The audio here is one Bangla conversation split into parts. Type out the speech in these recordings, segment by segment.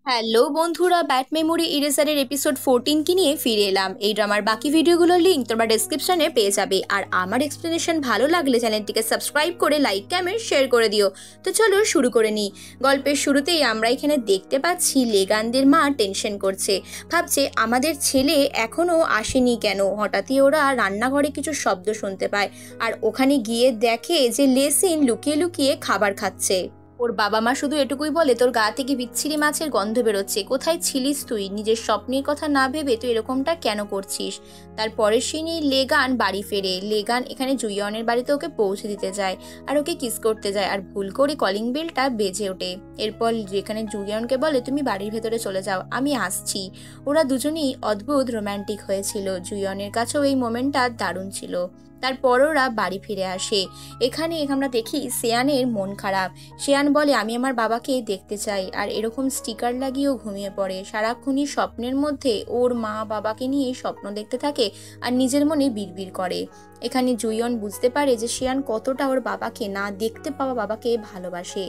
হ্যালো বন্ধুরা, ব্যাট মেমোরি ইরেজারের এপিসোড 14 কি নিয়ে ফিরে এলাম। এই ড্রামার বাকি ভিডিওগুলোর লিঙ্ক তোমরা ডেসক্রিপশনে পেয়ে যাবে। আর আমার এক্সপ্লেনেশন ভালো লাগলে চ্যানেলটিকে সাবস্ক্রাইব করে লাইক কমেন্ট শেয়ার করে দিও। তো চলো শুরু করে নিই। গল্পের শুরুতেই আমরা এখানে দেখতে পাচ্ছি লেগানদের মা টেনশন করছে, ভাবছে আমাদের ছেলে এখনও আসেনি কেন। হঠাৎই ওরা রান্নাঘরে কিছু শব্দ শুনতে পায় আর ওখানে গিয়ে দেখে যে লেসিন লুকিয়ে লুকিয়ে খাবার খাচ্ছে। ওর বাবা মা শুধু এটুকুই বলে, তোর গা থেকে বিচ্ছিরি মাছের গন্ধ বেরোচ্ছে, কোথায় ছিলিস তুই? নিজের স্বপ্নের কথা না ভেবে তুই এরকমটা কেন করছিস? তারপরের সিনেই লেগান বাড়ি ফেরে। লেগান এখানে জুইয়নের বাড়িতে ওকে পৌঁছে দিতে যায় আর ওকে কিস করতে যায়, আর ভুল করে কলিং বেলটা বেজে ওঠে। এরপর যেখানে জুইয়নকে বলে তুমি বাড়ির ভেতরে চলে যাও, আমি আসছি। ওরা দুজনেই অদ্ভুত রোম্যান্টিক হয়েছিল। জুইয়নের কাছেও এই মোমেন্টটা দারুণ ছিল। তারপর ওরা বাড়ি ফিরে আসে। এখানে আমরা দেখি সেয়ানের মন খারাপ। সেয়ান বলে আমি আমার বাবাকে দেখতে চাই, আর এরকম স্টিকার লাগিয়েও ঘুমিয়ে পড়ে। সারাক্ষণই স্বপ্নের মধ্যে ওর মা বাবাকে নিয়ে স্বপ্ন দেখতে থাকে আর নিজের মনে বিড়বিড় করে। এখানে জুইয়ন বুঝতে পারে যে সেয়ান কতটা ওর বাবাকে, না দেখতে পাওয়া বাবাকে ভালোবাসে।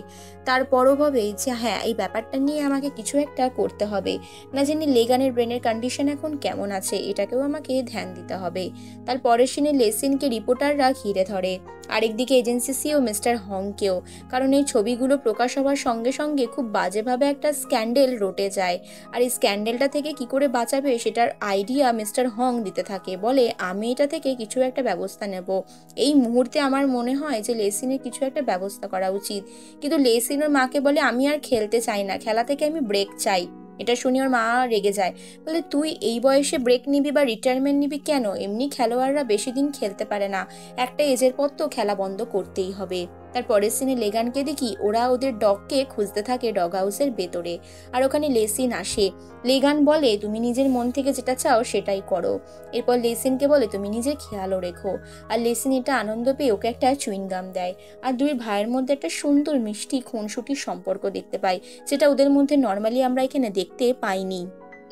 তারপরও ভাবে যে হ্যাঁ, এই ব্যাপারটা নিয়ে আমাকে কিছু একটা করতে হবে। না জানি লেগানের ব্রেনের কন্ডিশন এখন কেমন আছে, এটাকেও আমাকে ধ্যান দিতে হবে। তারপরের সিনে লেসিনকে রিপোর্টাররা ঘিরে ধরে, আরেকদিকে এজেন্সি সিও মিস্টার হংকেও। কারণ এই ছবিগুলো প্রকাশ হওয়ার সঙ্গে সঙ্গে খুব বাজেভাবে একটা স্ক্যান্ডেল রটে যায়। আর এই স্ক্যান্ডেলটা থেকে কি করে বাঁচাবে সেটার আইডিয়া মিস্টার হং দিতে থাকে। বলে আমি এটা থেকে কিছু একটা ব্যবস্থা নেব। এই মুহূর্তে আমার মনে হয় যে লেসিনের কিছু একটা ব্যবস্থা করা উচিত। কিন্তু লেসিনের মাকে বলে আমি আর খেলতে চাই না, খেলা থেকে আমি ব্রেক চাই। এটা শুনে ওর মা রেগে যায়, বলে তুই এই বয়সে ব্রেক নিবি বা রিটায়ারমেন্ট নিবি কেন? এমনি খেলোয়াড়রা বেশি দিন খেলতে পারে না, একটা এজের পর তো খেলা বন্ধ করতেই হবে। তারপরের সিনে লেগানকে দেখি ওরা ওদের ডগকে খুঁজতে থাকে ডগ হাউসের ভেতরে, আর ওখানে লেসিন আসে। লেগান বলে তুমি নিজের মন থেকে যেটা চাও সেটাই করো। এরপর লেসিনকে বলে তুমি নিজের খেয়ালও রেখো। আর লেসিন এটা আনন্দ পেয়ে ওকে একটা চুইংগাম দেয়। আর দুই ভাইয়ের মধ্যে একটা সুন্দর মিষ্টি খুনসুটির সম্পর্ক দেখতে পাই, যেটা ওদের মধ্যে নর্মালি আমরা এখানে দেখতে পাইনি।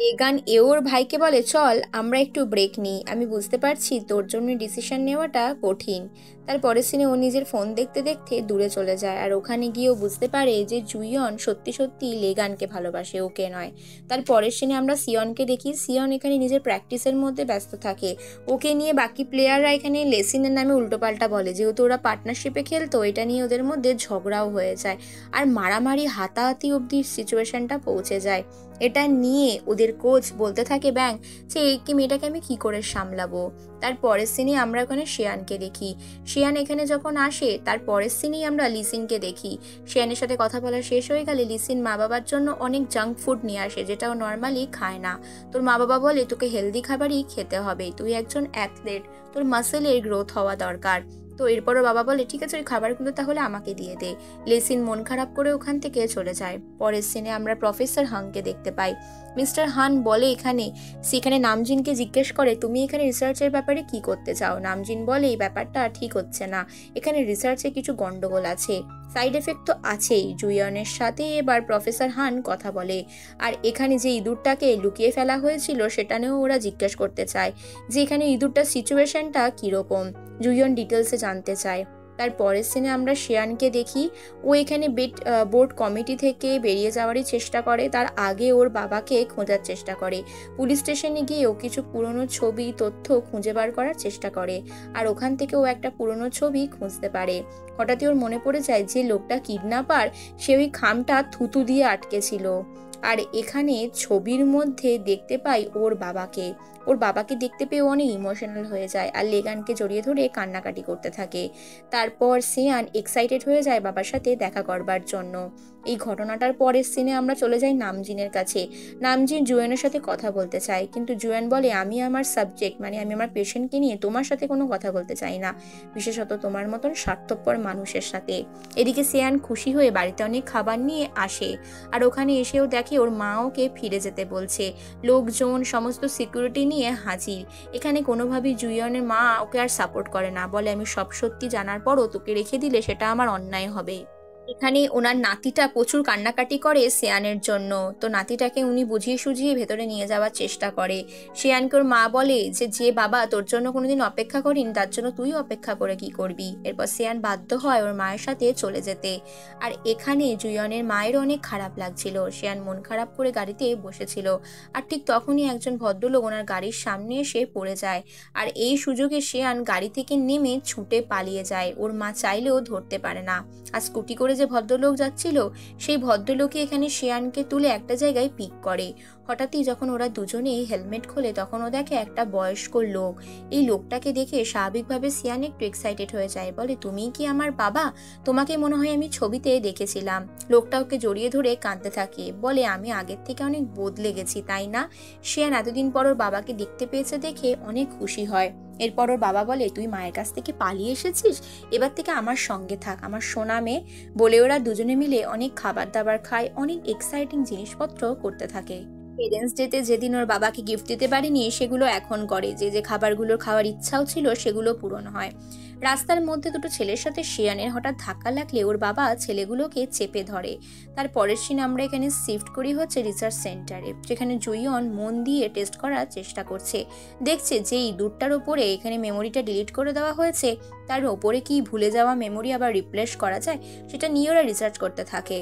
লেগান ওর ভাইকে বলে চল আমরা একটু ব্রেক নিই, আমি বুঝতে পারছি তোর জন্য ডিসিশন নেওয়াটা কঠিন। তারপরের সিনে ও নিজের ফোন দেখতে দেখতে দূরে চলে যায়, আর ওখানে গিয়েও বুঝতে পারে যে জুইয়ন সত্যি সত্যি লেগানকে ভালোবাসে, ওকে নয়। তারপরের সিনে আমরা সিয়নকে দেখি। সিয়ন এখানে নিজের প্র্যাকটিসের মধ্যে ব্যস্ত থাকে। ওকে নিয়ে বাকি প্লেয়াররা এখানে লেসিনের নামে উল্টোপাল্টা বলে, যেহেতু ওরা পার্টনারশিপে খেলতো এটা নিয়ে ওদের মধ্যে ঝগড়াও হয়ে যায়, আর মারামারি হাতাহাতি অব্দি সিচুয়েশনটা পৌঁছে যায়। এটা নিয়ে ওদের কোচ বলতে থাকে ব্যাং যে এই মেয়েটাকে আমি কি করে সামলাবো। তার পরের সিনে আমরা ওখানে শেয়ানকে দেখি। শেয়ান এখানে যখন আসে তার পরের সিনেই আমরা লিসিনকে দেখি। শেয়ানের সাথে কথা বলা শেষ হয়ে গেলে লিসিন মা বাবার জন্য অনেক জাঙ্ক ফুড নিয়ে আসে, যেটা ও নর্মালি খায় না। তোর মা বাবা বলে তোকে হেলদি খাবারই খেতে হবে, তুই একজন অ্যাথলেট, তোর মাসেলের গ্রোথ হওয়া দরকার। তো এরপরও বাবা বলে ঠিক আছে ওই খাবারগুলো তাহলে আমাকে দিয়ে দে। লেসিন মন খারাপ করে ওখান থেকে চলে যায়। পরের সিনে আমরা প্রফেসর হাংকে দেখতে পাই। মিস্টার হান বলে সেখানে নামজিনকে জিজ্ঞেস করে তুমি এখানে রিসার্চের ব্যাপারে কি করতে চাও। নামজিন বলে এই ব্যাপারটা ঠিক হচ্ছে না, এখানে রিসার্চে কিছু গন্ডগোল আছে, সাইড এফেক্ট তো আছেই। জুইয়নের সাথে এবার প্রফেসর হান কথা বলে, আর এখানে যে ইঁদুরটাকে লুকিয়ে ফেলা হয়েছিল সেটা নিয়েও ওরা জিজ্ঞেস করতে চায় যে এখানে ইঁদুরটার সিচুয়েশনটা কীরকম। জুইয়ন ডিটেলসে জানতে চায়। তার পরের সিনে আমরা শেয়ানকে দেখি। ও এখানে বোর্ড কমিটি থেকে বেরিয়ে যাওয়ারই চেষ্টা করে, তার আগে ওর বাবাকে খোঁজার চেষ্টা করে। পুলিশ স্টেশনে গিয়ে ও কিছু পুরনো ছবি তথ্য খুঁজে বার করার চেষ্টা করে, আর ওখান থেকে ও একটা পুরনো ছবি খুঁজতে পারে। হঠাৎই ওর মনে পড়ে যায় যে লোকটা কিডন্যাপার, সে ওই খামটা থুতু দিয়ে আটকে ছিল। আর এখানে ছবির মধ্যে দেখতে পাই ওর বাবাকে দেখতে পেয়ে অনেক ইমোশনাল হয়ে যায়, আর লেগানকে জড়িয়ে ধরে কান্নাকাটি করতে থাকে। তারপর সিয়ান এক্সাইটেড হয়ে যায় বাবার সাথে দেখা করবার জন্য। এই ঘটনাটার পরের সিনে আমরা চলে যাই নামজিনের কাছে। নামজিন জুয়েনের সাথে কথা বলতে চায়, কিন্তু জুয়েন বলে আমি আমার সাবজেক্ট মানে আমি আমার পেশেন্টকে নিয়ে তোমার সাথে কোনো কথা বলতে চাই না, বিশেষত তোমার মতন স্বার্থপর মানুষের সাথে। এদিকে সিয়ান খুশি হয়ে বাড়িতে অনেক খাবার নিয়ে আসে, আর ওখানে এসেও দেখে ওর মা ওকে ফিরে যেতে বলছে। লোকজন সমস্ত সিকিউরিটি নিয়ে হাজির। এখানে কোনোভাবেই জুইয়নের মা ওকে আর সাপোর্ট করে না, বলে আমি সব সত্যি জানার পরও তোকে রেখে দিলে সেটা আমার অন্যায় হবে। এখানে ওনার নাতিটা প্রচুর কান্নাকাটি করে সেয়ানের জন্য। তো নাতিটাকে উনি বুঝিয়ে সুঝিয়ে ভেতরে নিয়ে যাওয়ার চেষ্টা করে। সেয়ানকে ওর মা বলে যে বাবা তোর জন্য কোনোদিন অপেক্ষা করিনি, তার জন্য তুই অপেক্ষা করে কি করবি। এরপর সেয়ান বাধ্য হয় ওর মায়ের সাথে চলে যেতে। আর এখানে জুয়নের মায়েরও অনেক খারাপ লাগছিল। সেয়ান মন খারাপ করে গাড়িতে বসেছিল, আর ঠিক তখনই একজন ভদ্রলোক ওনার গাড়ির সামনে এসে পড়ে যায়। আর এই সুযোগে সেয়ান গাড়ি থেকে নেমে ছুটে পালিয়ে যায়। ওর মা চাইলেও ধরতে পারে না। আর স্কুটি করে যে ভদ্রলোক যাচ্ছিল, সেই ভদ্রলোকই এখানে সেয়ানকে তুলে একটা জায়গায় পিক করে। হঠাৎই যখন ওরা দুজনেই হেলমেট খোলে, তখন ও দেখে একটা বয়স্ক লোক। এই লোকটাকে দেখে স্বাভাবিকভাবে সেয়ান একটু এক্সাইটেড হয়ে যায়, বলে তুমিই কি আমার বাবা? তোমাকে মনে হয় আমি ছবিতে দেখেছিলাম। লোকটা ওকে জড়িয়ে ধরে কাঁদতে থাকে, বলে আমি আগের থেকে অনেক বদলে গেছি, তাই না? সেয়ান এতদিন পর ওর বাবাকে দেখতে পেয়েছে দেখে অনেক খুশি হয়। এরপর ওর বাবা বলে, তুই মায়ের কাছ থেকে পালিয়ে এসেছিস, এবার থেকে আমার সঙ্গে থাক, আমার সোনা মেয়ে। বলে ওরা দুজনে মিলে অনেক খাবার দাবার খায়, অনেক এক্সাইটিং জিনিসপত্র করতে থাকে। পেরেন্টস ডেতে যেদিন ওর বাবাকে গিফট দিতে পারিনি, সেগুলো এখন করে। যে খাবারগুলো খাওয়ার ইচ্ছাও ছিল সেগুলো পূরণ হয়। রাস্তার মধ্যে দুটো ছেলের সাথে সেয়ানের হঠাৎ ধাক্কা লাগলে ওর বাবা ছেলেগুলোকে চেপে ধরে। তার পরের সিন আমরা এখানে শিফট করি হচ্ছে রিসার্চ সেন্টারে, যেখানে জুইয়ন মন দিয়ে টেস্ট করার চেষ্টা করছে। দেখছে যে এই দুধটার ওপরে এখানে মেমোরিটা ডিলিট করে দেওয়া হয়েছে, তার ওপরে কি ভুলে যাওয়া মেমোরি আবার রিপ্লেস করা যায়, সেটা নিয়ে ওরা রিসার্চ করতে থাকে।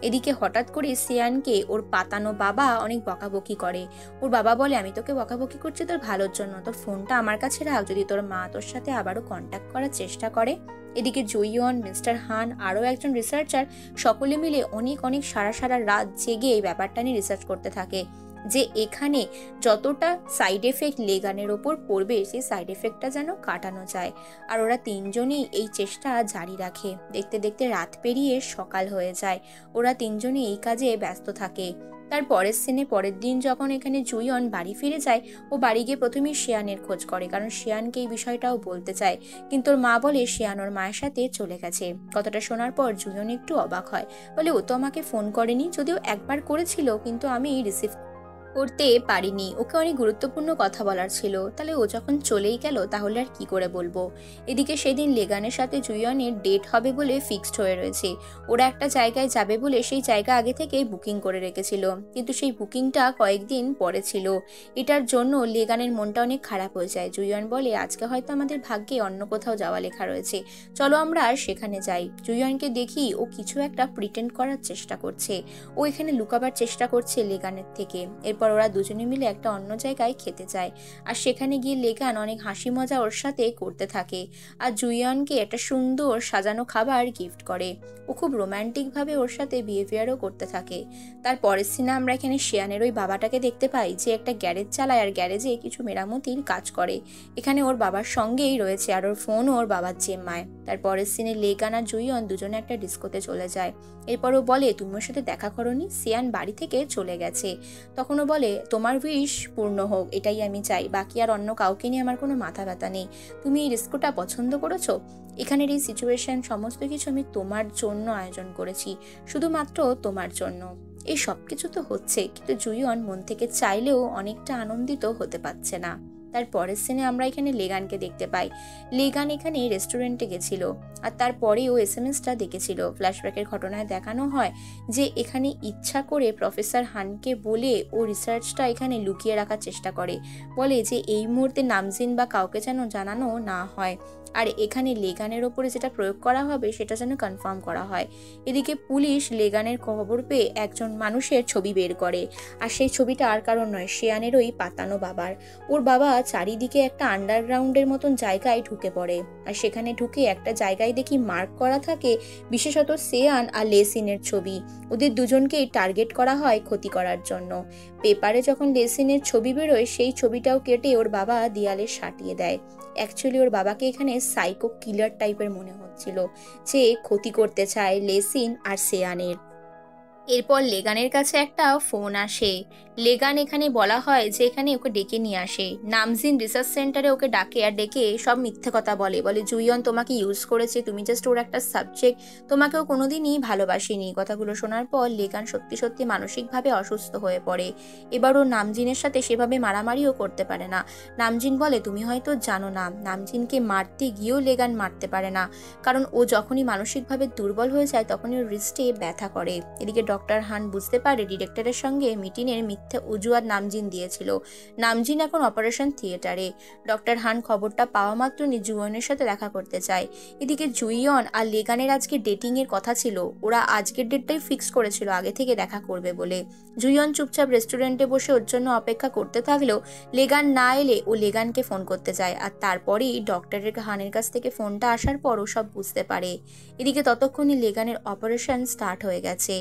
এদিকে হঠাৎ করে সিয়ানকে ওর পাতানো বাবা অনেক বকাবকি করে। ওর বাবা বলে, আমি তোকে বকাবকি করছি তোর ভালোর জন্য, তোর ফোনটা আমার কাছে রাখ, যদি তোর মা তোর সাথে আবারও কন্ট্যাক্ট করার চেষ্টা করে। এদিকে জুইয়ন, মিস্টার হান, আরও একজন রিসার্চার সকলে মিলে অনেক অনেক সারা সারা রাত জেগে এই ব্যাপারটা নিয়ে রিসার্চ করতে থাকে, যে এখানে যতটা সাইড এফেক্ট লেগানের ওপর পড়বে সেই সাইড এফেক্টটা যেন কাটানো যায়। আর ওরা তিনজনেই এই চেষ্টা জারি রাখে। দেখতে দেখতে রাত পেরিয়ে সকাল হয়ে যায়। ওরা তিনজনে এই কাজে ব্যস্ত থাকে। তার পরের সিনে পরের দিন যখন এখানে জুইয়ন বাড়ি ফিরে যায়, ও বাড়ি গিয়ে প্রথমেই শিয়ানের খোঁজ করে, কারণ শিয়ানকে এই বিষয়টাও বলতে চায়। কিন্তু ওর মা বলে শিয়ান ওর মায়ের সাথে চলে গেছে। কথাটা শোনার পর জুইয়ন একটু অবাক হয়, বলে ও তো আমাকে ফোন করেনি, যদিও একবার করেছিল কিন্তু আমি রিসিভ করতে পারিনি, ওকে অনেক গুরুত্বপূর্ণ কথা বলার ছিল। তাহলে ও যখন চলেই গেল তাহলে আর কি করে বলবো। এদিকে সেদিন লেগানের সাথে জুইয়নের ডেট হবে বলে ফিক্সড হয়ে রয়েছে। ওরা একটা জায়গায় যাবে বলে সেই জায়গা আগে থেকে বুকিং করে রেখেছিল, কিন্তু সেই বুকিংটা কয়েকদিন পরে ছিল। এটার জন্য লেগানের মনটা অনেক খারাপ হয়ে যায়। জুইয়ন বলে, আজকে হয়তো আমাদের ভাগ্যে অন্য কোথাও যাওয়া লেখা রয়েছে, চলো আমরা আর সেখানে যাই। জুইয়নকে দেখি ও কিছু একটা প্রিটেন্ড করার চেষ্টা করছে, ও এখানে লুকাবার চেষ্টা করছে লেগানের থেকে। এরপর ওরা দুজনে মিলে একটা অন্য জায়গায় খেতে যায়, আর সেখানে গিয়ে লেগান অনেক হাসি মজা ওর সাথে করতে থাকে, আর জুইয়নকে একটা সুন্দর সাজানো খাবার গিফট করে। ও খুব রোম্যান্টিক ভাবে ওর সাথে বিহেভিয়ারও করতে থাকে। তার পরের সিনে আমরা এখানে শিয়ানের ওই বাবাটাকে দেখতে পাই, যে একটা গ্যারেজ চালায় আর গ্যারেজে কিছু মেরামতির কাজ করে। এখানে ওর বাবার সঙ্গেই রয়েছে, আর ওর ফোনও ওর বাবার জিম্মায়। তার পরের সিনে লেগান আর জুইয়ন দুজনে একটা ডিস্কোতে চলে যায়। এরপর ও বলে, তুমি ওর সাথে দেখা করোনি, সিয়ান বাড়ি থেকে চলে গেছে। তখন ও বলে, তোমার উইশ পূর্ণ হোক, এটাই আমি চাই, বাকি আর অন্য কাউকে নিয়ে আমার কোনো মাথা ব্যথা নেই। তুমি এই ডিস্কোটা পছন্দ করেছো, এখানের এই সিচুয়েশন সমস্ত কিছু আমি তোমার জন্য আয়োজন করেছি, শুধুমাত্র তোমার জন্য। এই সব কিছু তো হচ্ছে, কিন্তু জুইয়ন মন থেকে চাইলেও অনেকটা আনন্দিত হতে পারছে না। তার পরের সিনে আমরা এখানে লেগানকে দেখতে পাই। লেগান এখানে রেস্টুরেন্টে গেছিল, আর তারপরে ও এসএমএসটা দেখেছিল। ফ্ল্যাশব্যাকের ঘটনায় দেখানো হয় যে এখানে ইচ্ছা করে প্রফেসর হানকে বলে ও রিসার্চটা এখানে লুকিয়ে রাখার চেষ্টা করে, বলে যে এই মুহূর্তে নামজিন বা কাউকে যেন জানানো না হয়, আর এখানে লেগানের ওপরে যেটা প্রয়োগ করা হবে সেটা যেন কনফার্ম করা হয়। এদিকে পুলিশ লেগানের খবর পেয়ে একজন মানুষের ছবি বের করে, আর সেই ছবিটা আর কারণ নয়, শিয়ানের ওই পাতানো বাবার। ওর বাবা চারিদিকে একটা আন্ডারগ্রাউন্ডের মতন জায়গায় ঢুকে পড়ে, আর সেখানে ঢুকে একটা জায়গায় দেখি মার্ক করা থাকে বিশেষত সেয়ান আর লেসিনের ছবি। ওদের দুজনকেই টার্গেট করা হয় ক্ষতি করার জন্য। পেপারে যখন লেসিনের ছবি বেরোয়, সেই ছবিটাও কেটে ওর বাবা দেয়ালে সাটিয়ে দেয়। অ্যাকচুয়ালি ওর বাবাকে এখানে সাইকো কিলার টাইপের মনে হচ্ছিল, যে ক্ষতি করতে চায় লেসিন আর সেয়ানের। এরপর লেগানের কাছে একটা ফোন আসে। লেগান এখানে বলা হয় যে এখানে ওকে ডেকে নিয়ে আসে। নামজিন রিসার্চ সেন্টারে ওকে ডাকে আর ডেকে সব মিথ্যে কথা বলে জুইয়ন তোমাকে ইউজ করেছে, তুমি জাস্ট ওর একটা সাবজেক্ট, তোমাকেও কোনোদিনই ভালোবাসেনি। কথাগুলো শোনার পর লেগান সত্যি সত্যি মানসিকভাবে অসুস্থ হয়ে পড়ে। এবার ও নামজিনের সাথে সেভাবে মারামারিও করতে পারে না। নামজিন বলে তুমি হয়তো জানো না, নামজিনকে মারতে গিয়েও লেগান মারতে পারে না, কারণ ও যখনই মানসিকভাবে দুর্বল হয়ে যায় তখনই ওর রিস্টে ব্যথা করে। এদিকে ডক্টর হান বুঝতে পারে ডিরেক্টরের সঙ্গে মিটিংয়ের মিথ্যা অজুহাত নামজিন দিয়েছিল। নামজিন এখন অপারেশন থিয়েটারে। ডক্টর হান খবরটা পাওয়া মাত্র জুইয়নের সাথে দেখা করতে চায়। এদিকে জুইয়ন আর লেগানের আজকে ডেটিং এর কথা ছিল, ওরা আজকের ডেটটাই ফিক্স করেছিল আগে থেকে দেখা করবে বলে। জুইয়ন চুপচাপ রেস্টুরেন্টে বসে ওর জন্য অপেক্ষা করতে থাকলেও লেগান না এলে ও লেগানকে ফোন করতে যায়, আর তারপরেই ডক্টরের হানের কাছ থেকে ফোনটা আসার পর ও সব বুঝতে পারে। এদিকে ততক্ষণই লেগানের অপারেশন স্টার্ট হয়ে গেছে।